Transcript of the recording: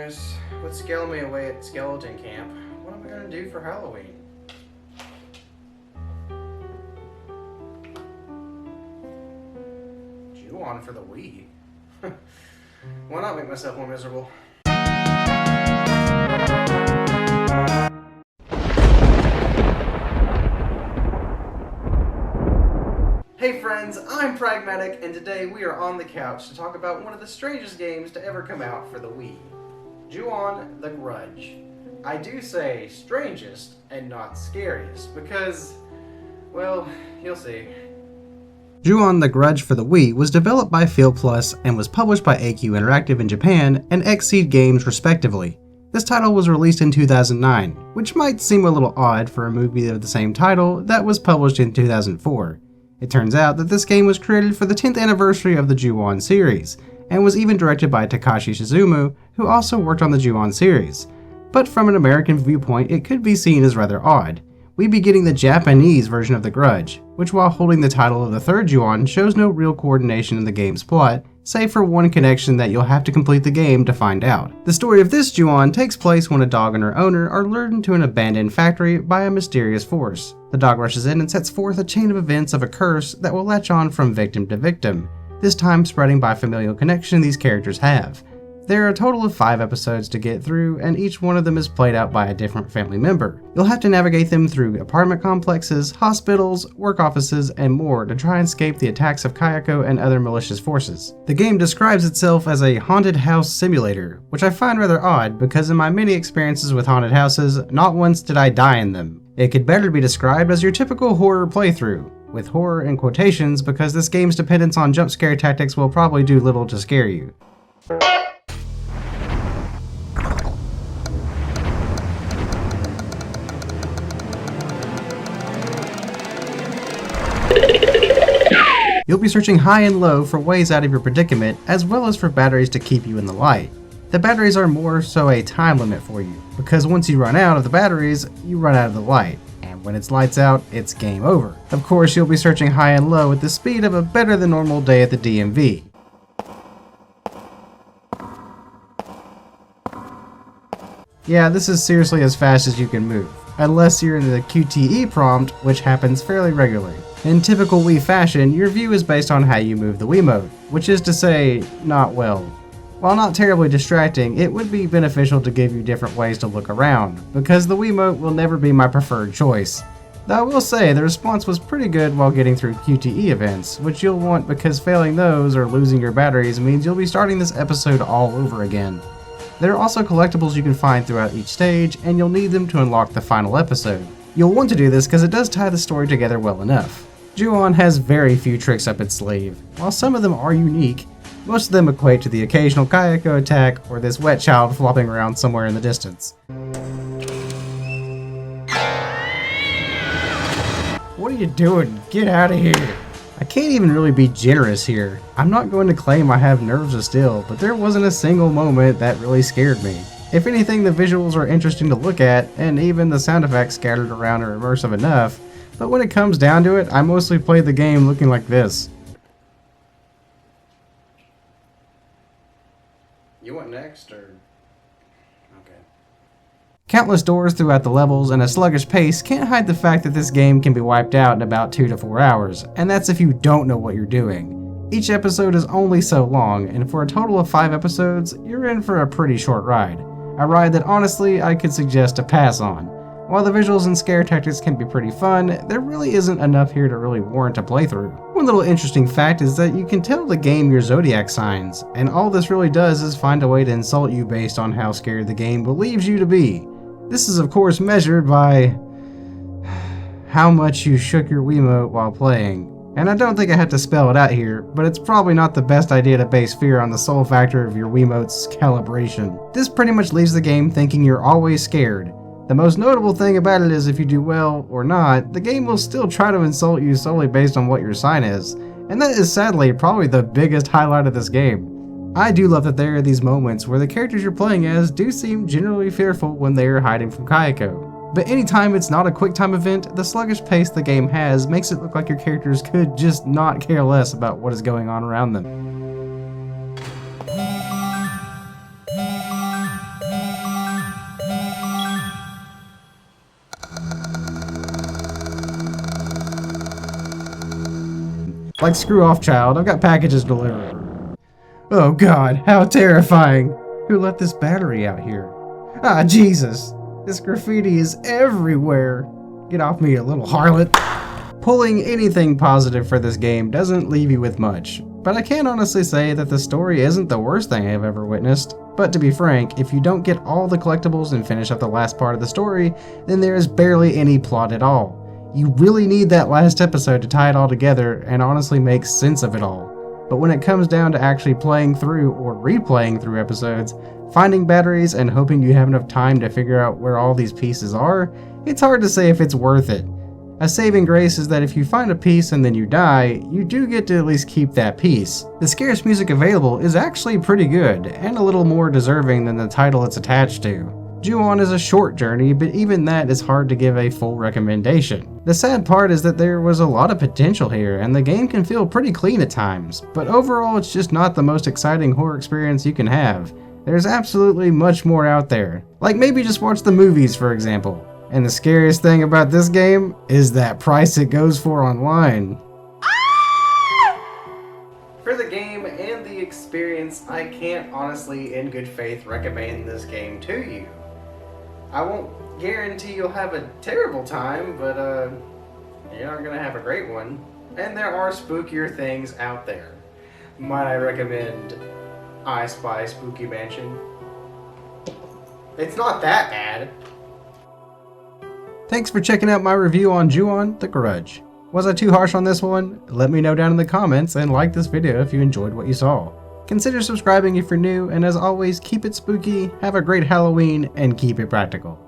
Christmas, would scale me away at skeleton camp. What am I gonna do for Halloween? Ju-on for the Wii. Why not make myself more miserable? Hey friends, I'm Pragmatik, and today we are on the couch to talk about one of the strangest games to ever come out for the Wii. Ju-on the Grudge. I do say strangest and not scariest because, well, you'll see. Ju-on the Grudge for the Wii was developed by Feel Plus and was published by AQ Interactive in Japan and Xseed Games respectively. This title was released in 2009, which might seem a little odd for a movie of the same title that was published in 2004. It turns out that this game was created for the 10th anniversary of the Ju-on series, and was even directed by Takashi Shizumu, who also worked on the Ju-on series. But from an American viewpoint, it could be seen as rather odd. We'd be getting the Japanese version of the Grudge, which while holding the title of the third Ju-on shows no real coordination in the game's plot, save for one connection that you'll have to complete the game to find out. The story of this Ju-on takes place when a dog and her owner are lured into an abandoned factory by a mysterious force. The dog rushes in and sets forth a chain of events of a curse that will latch on from victim to victim, this time spreading by familial connection these characters have. There are a total of 5 episodes to get through, and each one of them is played out by a different family member. You'll have to navigate them through apartment complexes, hospitals, work offices, and more to try and escape the attacks of Kayako and other malicious forces. The game describes itself as a haunted house simulator, which I find rather odd because in my many experiences with haunted houses, not once did I die in them. It could better be described as your typical horror playthrough, with horror in quotations because this game's dependence on jump scare tactics will probably do little to scare you. You'll be searching high and low for ways out of your predicament, as well as for batteries to keep you in the light. The batteries are more so a time limit for you, because once you run out of the batteries, you run out of the light, and when it's lights out, it's game over. Of course, you'll be searching high and low at the speed of a better than normal day at the DMV. Yeah, this is seriously as fast as you can move, unless you're in the QTE prompt, which happens fairly regularly. In typical Wii fashion, your view is based on how you move the Wiimote, which is to say, not well. While not terribly distracting, it would be beneficial to give you different ways to look around, because the Wiimote will never be my preferred choice. Though I will say the response was pretty good while getting through QTE events, which you'll want because failing those or losing your batteries means you'll be starting this episode all over again. There are also collectibles you can find throughout each stage, and you'll need them to unlock the final episode. You'll want to do this because it does tie the story together well enough. Ju-on has very few tricks up its sleeve. While some of them are unique, most of them equate to the occasional Kayako attack or this wet child flopping around somewhere in the distance. What are you doing? Get out of here! I can't even really be generous here. I'm not going to claim I have nerves of steel, but there wasn't a single moment that really scared me. If anything, the visuals are interesting to look at, and even the sound effects scattered around are immersive enough, but when it comes down to it, I mostly played the game looking like this. You want next, or? Okay. Countless doors throughout the levels and a sluggish pace can't hide the fact that this game can be wiped out in about 2 to 4 hours, and that's if you don't know what you're doing. Each episode is only so long, and for a total of 5 episodes, you're in for a pretty short ride. A ride that honestly I could suggest to pass on. While the visuals and scare tactics can be pretty fun, there really isn't enough here to really warrant a playthrough. One little interesting fact is that you can tell the game your zodiac signs, and all this really does is find a way to insult you based on how scared the game believes you to be. This is of course measured by how much you shook your Wiimote while playing. And I don't think I have to spell it out here, but it's probably not the best idea to base fear on the sole factor of your Wiimote's calibration. This pretty much leaves the game thinking you're always scared. The most notable thing about it is if you do well or not, the game will still try to insult you solely based on what your sign is, and that is sadly probably the biggest highlight of this game. I do love that there are these moments where the characters you're playing as do seem generally fearful when they are hiding from Kayako. But anytime it's not a quick time event, the sluggish pace the game has makes it look like your characters could just not care less about what is going on around them. Like, screw off, child. I've got packages to deliver. Oh god, how terrifying. Who left this battery out here? Ah, Jesus. This graffiti is everywhere. Get off me, you little harlot. Pulling anything positive for this game doesn't leave you with much, but I can honestly say that the story isn't the worst thing I've ever witnessed. But to be frank, if you don't get all the collectibles and finish up the last part of the story, then there is barely any plot at all. You really need that last episode to tie it all together and honestly make sense of it all. But when it comes down to actually playing through or replaying through episodes, finding batteries and hoping you have enough time to figure out where all these pieces are, it's hard to say if it's worth it. A saving grace is that if you find a piece and then you die, you do get to at least keep that piece. The scarce music available is actually pretty good, and a little more deserving than the title it's attached to. Ju-on is a short journey, but even that is hard to give a full recommendation. The sad part is that there was a lot of potential here, and the game can feel pretty clean at times, but overall it's just not the most exciting horror experience you can have. There's absolutely much more out there. Like maybe just watch the movies, for example. And the scariest thing about this game is that price it goes for online. For the game and the experience, I can't honestly, in good faith, recommend this game to you. I won't guarantee you'll have a terrible time, but you're not gonna have a great one. And there are spookier things out there. Might I recommend I Spy Spooky Mansion? It's not that bad. Thanks for checking out my review on Ju-on the Grudge. Was I too harsh on this one? Let me know down in the comments and like this video if you enjoyed what you saw. Consider subscribing if you're new, and as always, keep it spooky, have a great Halloween, and keep it practical.